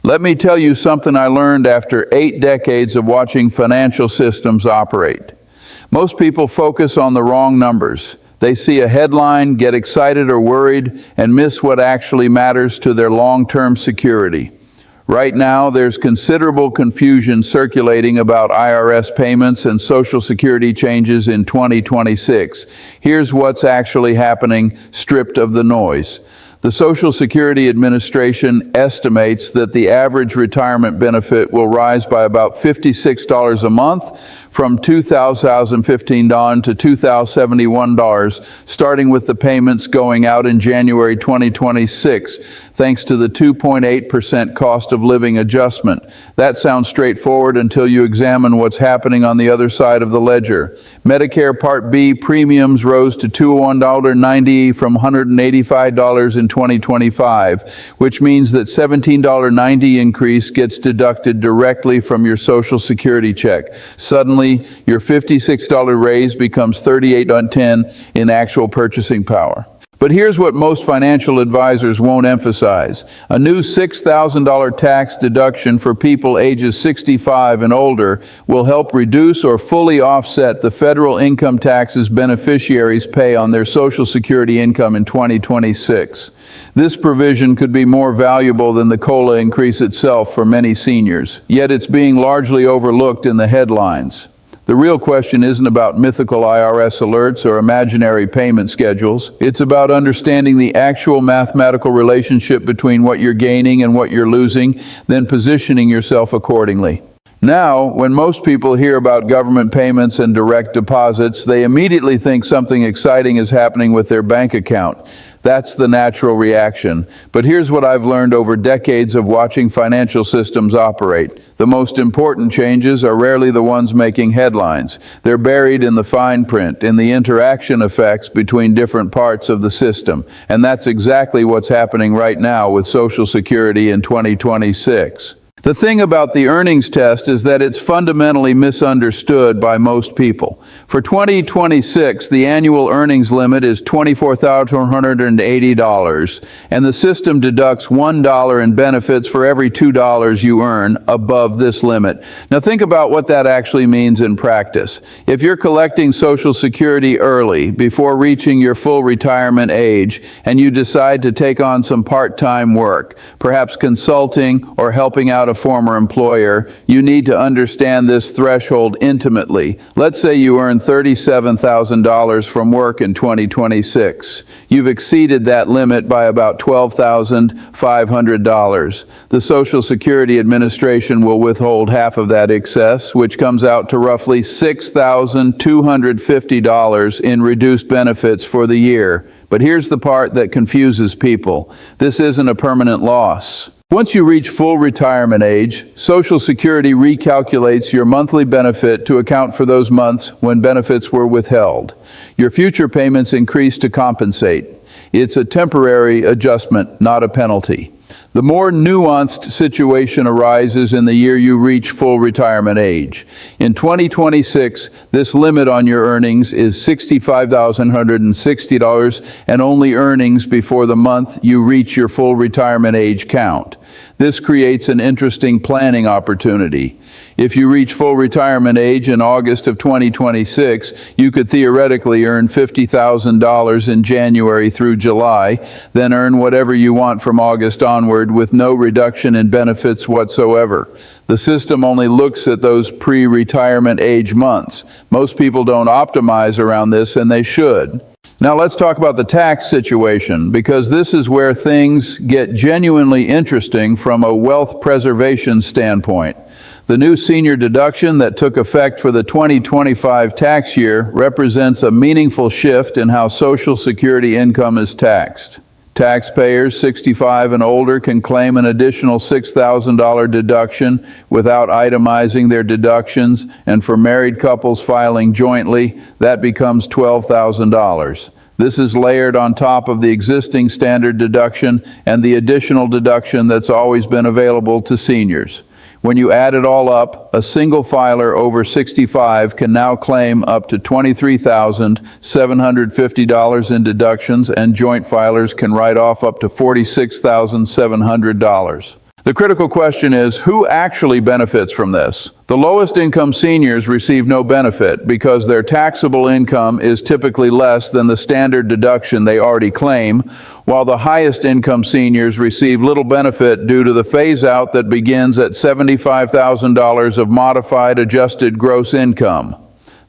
Let me tell you something I learned after 8 decades of watching financial systems operate. Most people focus on the wrong numbers. They see a headline, get excited or worried, and miss what actually matters to their long-term security. Right now, there's considerable confusion circulating about IRS payments and Social Security changes in 2026. Here's what's actually happening, stripped of the noise. The Social Security Administration estimates that the average retirement benefit will rise by about $56 a month, from $2,015 to $2,071, starting with the payments going out in January 2026, thanks to the 2.8% cost of living adjustment. That sounds straightforward until you examine what's happening on the other side of the ledger. Medicare Part B premiums rose to $201.90 from $185 in 2025, which means that $17.90 increase gets deducted directly from your Social Security check. Suddenly, your $56 raise becomes $38.10 in actual purchasing power. But here's what most financial advisors won't emphasize. A new $6,000 tax deduction for people ages 65 and older will help reduce or fully offset the federal income taxes beneficiaries pay on their Social Security income in 2026. This provision could be more valuable than the COLA increase itself for many seniors, yet it's being largely overlooked in the headlines. The real question isn't about mythical IRS alerts or imaginary payment schedules. It's about understanding the actual mathematical relationship between what you're gaining and what you're losing, then positioning yourself accordingly. Now, when most people hear about government payments and direct deposits, they immediately think something exciting is happening with their bank account. That's the natural reaction. But here's what I've learned over decades of watching financial systems operate. The most important changes are rarely the ones making headlines. They're buried in the fine print, in the interaction effects between different parts of the system. And that's exactly what's happening right now with Social Security in 2026. The thing about the earnings test is that it's fundamentally misunderstood by most people. For 2026, the annual earnings limit is $24,180, and the system deducts $1 in benefits for every $2 you earn above this limit. Now think about what that actually means in practice. If you're collecting Social Security early, before reaching your full retirement age, and you decide to take on some part-time work, perhaps consulting or helping out a former employer, you need to understand this threshold intimately. Let's say you earn $37,000 from work in 2026. You've exceeded that limit by about $12,500. The Social Security Administration will withhold half of that excess, which comes out to roughly $6,250 in reduced benefits for the year. But here's the part that confuses people. This isn't a permanent loss. Once you reach full retirement age, Social Security recalculates your monthly benefit to account for those months when benefits were withheld. Your future payments increase to compensate. It's a temporary adjustment, not a penalty. The more nuanced situation arises in the year you reach full retirement age. In 2026, this limit on your earnings is $65,160, and only earnings before the month you reach your full retirement age count. This creates an interesting planning opportunity. If you reach full retirement age in August of 2026, you could theoretically earn $50,000 in January through July, then earn whatever you want from August onward with no reduction in benefits whatsoever. The system only looks at those pre-retirement age months. Most people don't optimize around this, and they should. Now let's talk about the tax situation, because this is where things get genuinely interesting from a wealth preservation standpoint. The new senior deduction that took effect for the 2025 tax year represents a meaningful shift in how Social Security income is taxed. Taxpayers 65 and older can claim an additional $6,000 deduction without itemizing their deductions, and for married couples filing jointly, that becomes $12,000. This is layered on top of the existing standard deduction and the additional deduction that's always been available to seniors. When you add it all up, a single filer over 65 can now claim up to $23,750 in deductions, and joint filers can write off up to $46,700. The critical question is, who actually benefits from this? The lowest income seniors receive no benefit because their taxable income is typically less than the standard deduction they already claim, while the highest income seniors receive little benefit due to the phase-out that begins at $75,000 of modified adjusted gross income.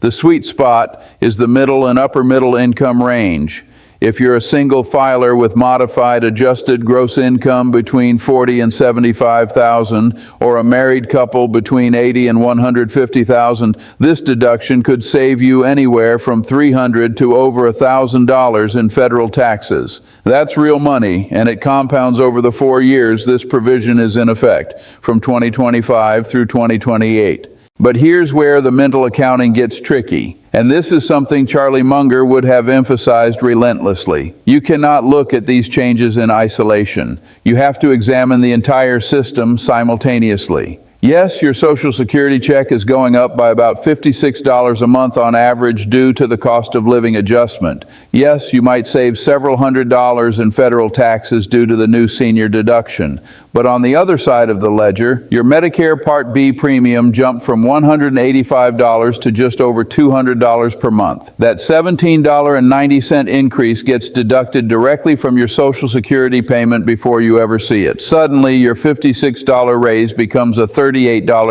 The sweet spot is the middle and upper middle income range. If you're a single filer with modified adjusted gross income between $40,000 and $75,000, or a married couple between $80,000 and $150,000, this deduction could save you anywhere from $300 to over $1,000 in federal taxes. That's real money, and it compounds over the 4 years this provision is in effect, from 2025 through 2028. But here's where the mental accounting gets tricky. And this is something Charlie Munger would have emphasized relentlessly. You cannot look at these changes in isolation. You have to examine the entire system simultaneously. Yes, your Social Security check is going up by about $56 a month on average due to the cost of living adjustment. Yes, you might save several $100s in federal taxes due to the new senior deduction. But on the other side of the ledger, your Medicare Part B premium jumped from $185 to just over $200 per month. That $17.90 increase gets deducted directly from your Social Security payment before you ever see it. Suddenly, your $56 raise becomes a $38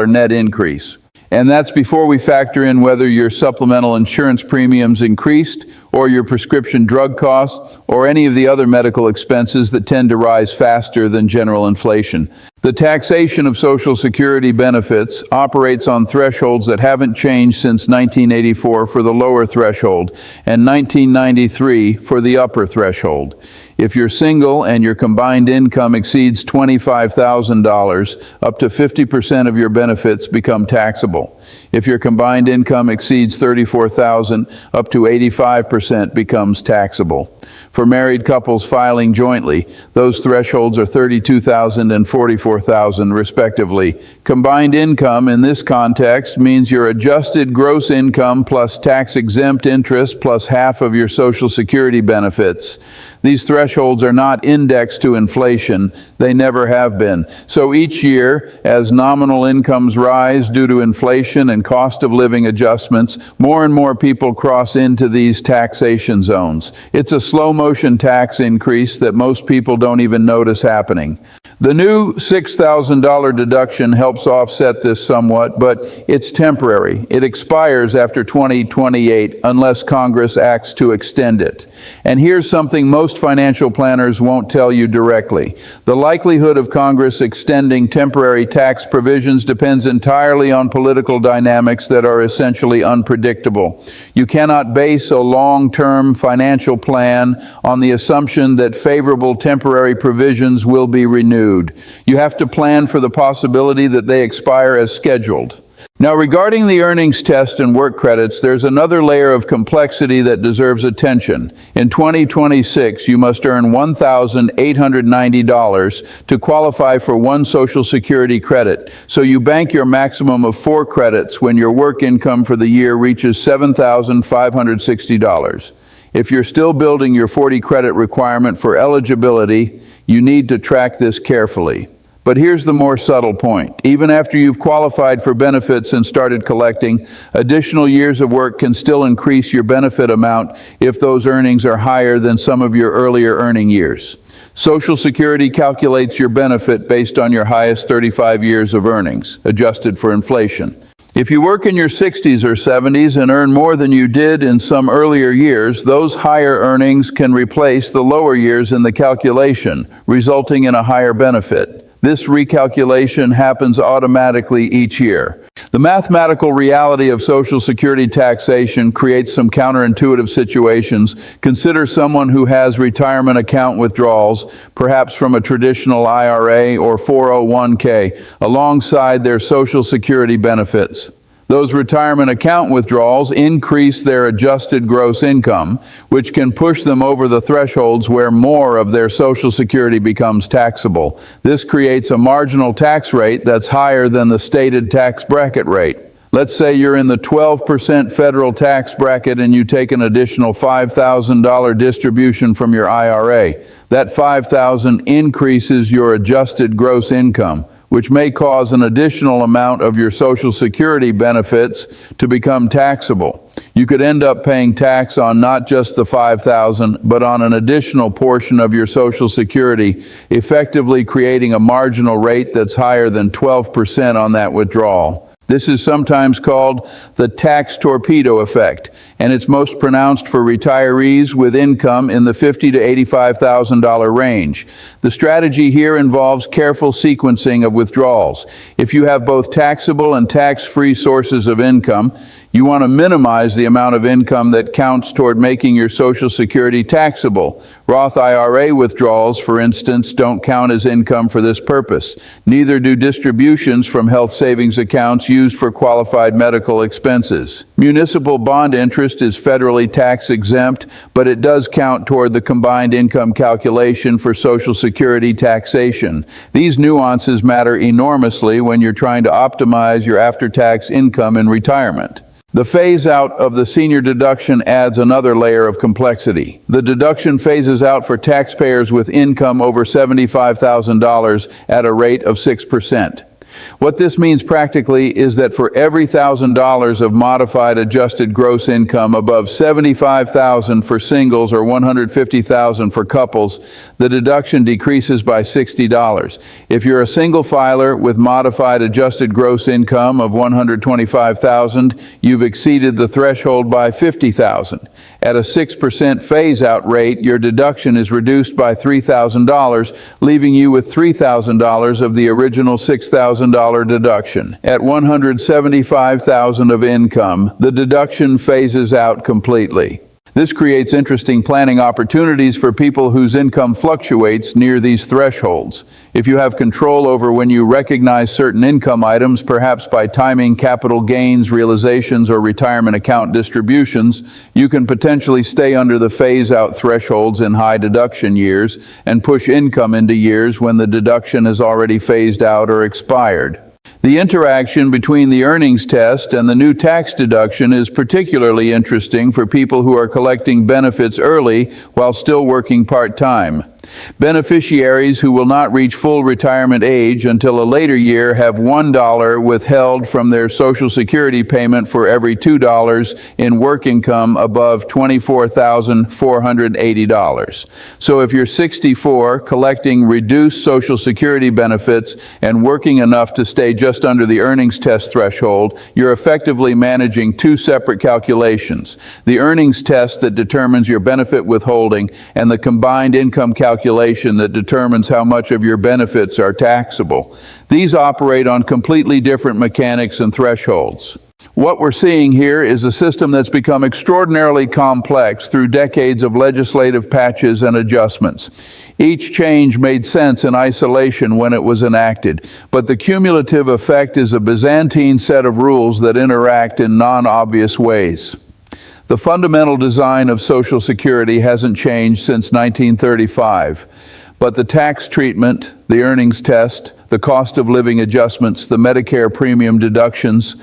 net increase. And that's before we factor in whether your supplemental insurance premiums increased, or your prescription drug costs, or any of the other medical expenses that tend to rise faster than general inflation. The taxation of Social Security benefits operates on thresholds that haven't changed since 1984 for the lower threshold, and 1993 for the upper threshold. If you're single and your combined income exceeds $25,000, up to 50% of your benefits become taxable. If your combined income exceeds $34,000, up to 85% becomes taxable. For married couples filing jointly, those thresholds are $32,000 and $44,000 respectively. Combined income in this context means your adjusted gross income plus tax-exempt interest plus half of your Social Security benefits. These thresholds are not indexed to inflation. They never have been. So each year, as nominal incomes rise due to inflation and cost of living adjustments, more and more people cross into these taxation zones. It's a slow motion tax increase that most people don't even notice happening. The new $6,000 deduction helps offset this somewhat, but it's temporary. It expires after 2028 unless Congress acts to extend it. And here's something most financial planners won't tell you directly. The likelihood of Congress extending temporary tax provisions depends entirely on political dynamics that are essentially unpredictable. You cannot base a long-term financial plan on the assumption that favorable temporary provisions will be renewed. You have to plan for the possibility that they expire as scheduled. Now, regarding the earnings test and work credits, there's another layer of complexity that deserves attention. In 2026, you must earn $1,890 to qualify for one Social Security credit, so you bank your maximum of 4 credits when your work income for the year reaches $7,560. If you're still building your 40 credit requirement for eligibility, you need to track this carefully. But here's the more subtle point. Even after you've qualified for benefits and started collecting, additional years of work can still increase your benefit amount if those earnings are higher than some of your earlier earning years. Social Security calculates your benefit based on your highest 35 years of earnings, adjusted for inflation. If you work in your 60s or 70s and earn more than you did in some earlier years, those higher earnings can replace the lower years in the calculation, resulting in a higher benefit. This recalculation happens automatically each year. The mathematical reality of Social Security taxation creates some counterintuitive situations. Consider someone who has retirement account withdrawals, perhaps from a traditional IRA or 401k, alongside their Social Security benefits. Those retirement account withdrawals increase their adjusted gross income, which can push them over the thresholds where more of their Social Security becomes taxable. This creates a marginal tax rate that's higher than the stated tax bracket rate. Let's say you're in the 12% federal tax bracket and you take an additional $5,000 distribution from your IRA. That $5,000 increases your adjusted gross income, which may cause an additional amount of your Social Security benefits to become taxable. You could end up paying tax on not just the $5,000, but on an additional portion of your Social Security, effectively creating a marginal rate that's higher than 12% on that withdrawal. This is sometimes called the tax torpedo effect, and it's most pronounced for retirees with income in the $50,000 to $85,000 range. The strategy here involves careful sequencing of withdrawals. If you have both taxable and tax-free sources of income, you want to minimize the amount of income that counts toward making your Social Security taxable. Roth IRA withdrawals, for instance, don't count as income for this purpose. Neither do distributions from health savings accounts used for qualified medical expenses. Municipal bond interest is federally tax exempt, but it does count toward the combined income calculation for Social Security taxation. These nuances matter enormously when you're trying to optimize your after-tax income in retirement. The phase-out of the senior deduction adds another layer of complexity. The deduction phases out for taxpayers with income over $75,000 at a rate of 6%. What this means practically is that for every $1,000 of modified adjusted gross income above $75,000 for singles or $150,000 for couples, the deduction decreases by $60. If you're a single filer with modified adjusted gross income of $125,000, you've exceeded the threshold by $50,000. At a 6% phase-out rate, your deduction is reduced by $3,000, leaving you with $3,000 of the original $6,000 deduction. At $175,000 of income, the deduction phases out completely. This creates interesting planning opportunities for people whose income fluctuates near these thresholds. If you have control over when you recognize certain income items, perhaps by timing capital gains, realizations, or retirement account distributions, you can potentially stay under the phase-out thresholds in high deduction years and push income into years when the deduction is already phased out or expired. The interaction between the earnings test and the new tax deduction is particularly interesting for people who are collecting benefits early while still working part-time. Beneficiaries who will not reach full retirement age until a later year have $1 withheld from their Social Security payment for every $2 in work income above $24,480. So if you're 64, collecting reduced Social Security benefits and working enough to stay just under the earnings test threshold, you're effectively managing two separate calculations: the earnings test that determines your benefit withholding and the combined income calculation that determines how much of your benefits are taxable. These operate on completely different mechanics and thresholds. What we're seeing here is a system that's become extraordinarily complex through decades of legislative patches and adjustments. Each change made sense in isolation when it was enacted, but the cumulative effect is a Byzantine set of rules that interact in non-obvious ways. The fundamental design of Social Security hasn't changed since 1935, but the tax treatment, the earnings test, the cost of living adjustments, the Medicare premium deductions,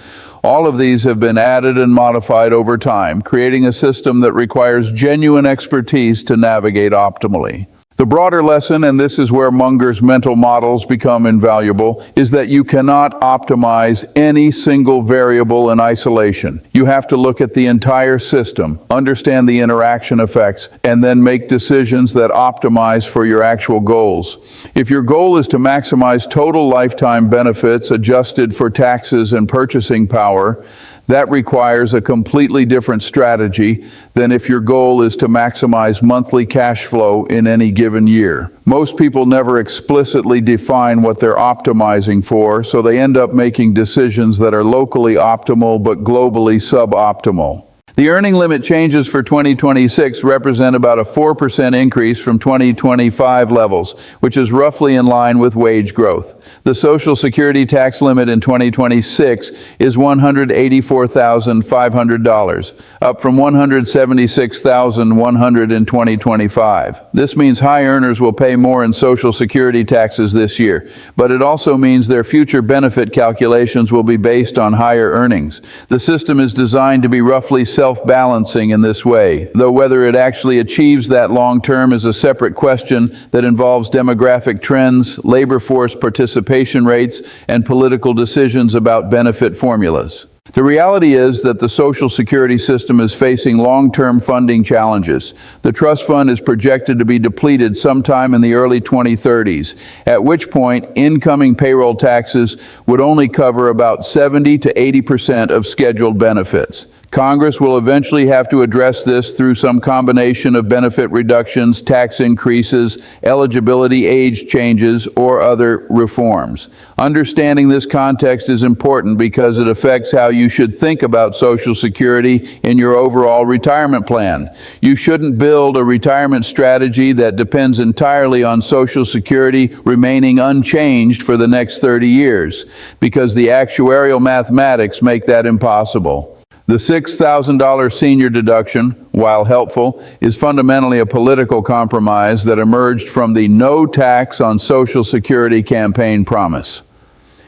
all of these have been added and modified over time, creating a system that requires genuine expertise to navigate optimally. The broader lesson, and this is where Munger's mental models become invaluable, is that you cannot optimize any single variable in isolation. You have to look at the entire system, understand the interaction effects, and then make decisions that optimize for your actual goals. If your goal is to maximize total lifetime benefits adjusted for taxes and purchasing power, that requires a completely different strategy than if your goal is to maximize monthly cash flow in any given year. Most people never explicitly define what they're optimizing for, so they end up making decisions that are locally optimal but globally suboptimal. The earning limit changes for 2026 represent about a 4% increase from 2025 levels, which is roughly in line with wage growth. The Social Security tax limit in 2026 is $184,500, up from $176,100 in 2025. This means high earners will pay more in Social Security taxes this year, but it also means their future benefit calculations will be based on higher earnings. The system is designed to be roughly self-balancing in this way, though whether it actually achieves that long-term is a separate question that involves demographic trends, labor force participation rates, and political decisions about benefit formulas. The reality is that the Social Security system is facing long-term funding challenges. The trust fund is projected to be depleted sometime in the early 2030s, at which point incoming payroll taxes would only cover about 70 to 80% of scheduled benefits. Congress will eventually have to address this through some combination of benefit reductions, tax increases, eligibility age changes, or other reforms. Understanding this context is important because it affects how you should think about Social Security in your overall retirement plan. You shouldn't build a retirement strategy that depends entirely on Social Security remaining unchanged for the next 30 years, because the actuarial mathematics make that impossible. The $6,000 senior deduction, while helpful, is fundamentally a political compromise that emerged from the No Tax on Social Security campaign promise.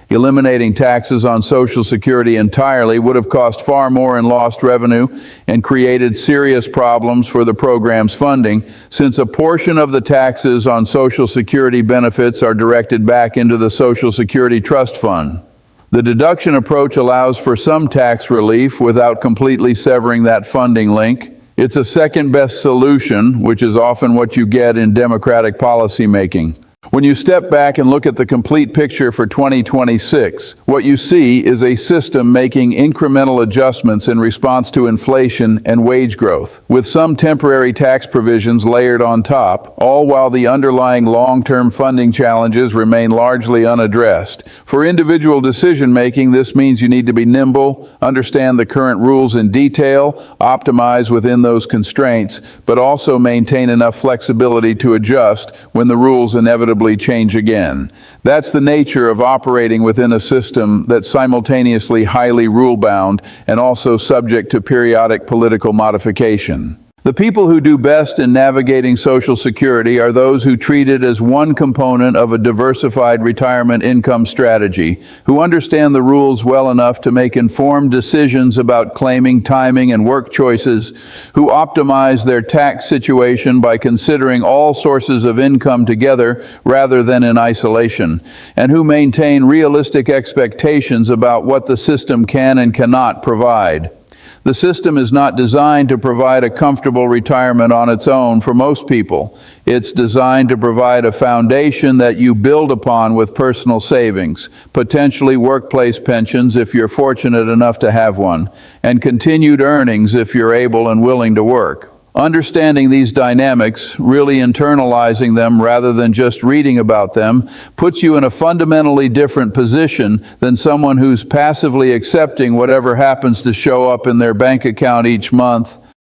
Eliminating taxes on Social Security entirely would have cost far more in lost revenue and created serious problems for the program's funding, since a portion of the taxes on Social Security benefits are directed back into the Social Security Trust Fund. The deduction approach allows for some tax relief without completely severing that funding link. It's a second-best solution, which is often what you get in democratic policymaking. When you step back and look at the complete picture for 2026, what you see is a system making incremental adjustments in response to inflation and wage growth, with some temporary tax provisions layered on top, all while the underlying long-term funding challenges remain largely unaddressed. For individual decision-making, this means you need to be nimble, understand the current rules in detail, optimize within those constraints, but also maintain enough flexibility to adjust when the rules inevitably change again. That's the nature of operating within a system that's simultaneously highly rule-bound and also subject to periodic political modification. The people who do best in navigating Social Security are those who treat it as one component of a diversified retirement income strategy, who understand the rules well enough to make informed decisions about claiming, timing, and work choices, who optimize their tax situation by considering all sources of income together rather than in isolation, and who maintain realistic expectations about what the system can and cannot provide. The system is not designed to provide a comfortable retirement on its own for most people. It's designed to provide a foundation that you build upon with personal savings, potentially workplace pensions if you're fortunate enough to have one, and continued earnings if you're able and willing to work. Understanding these dynamics, really internalizing them rather than just reading about them, puts you in a fundamentally different position than someone who's passively accepting whatever happens to show up in their bank account each month,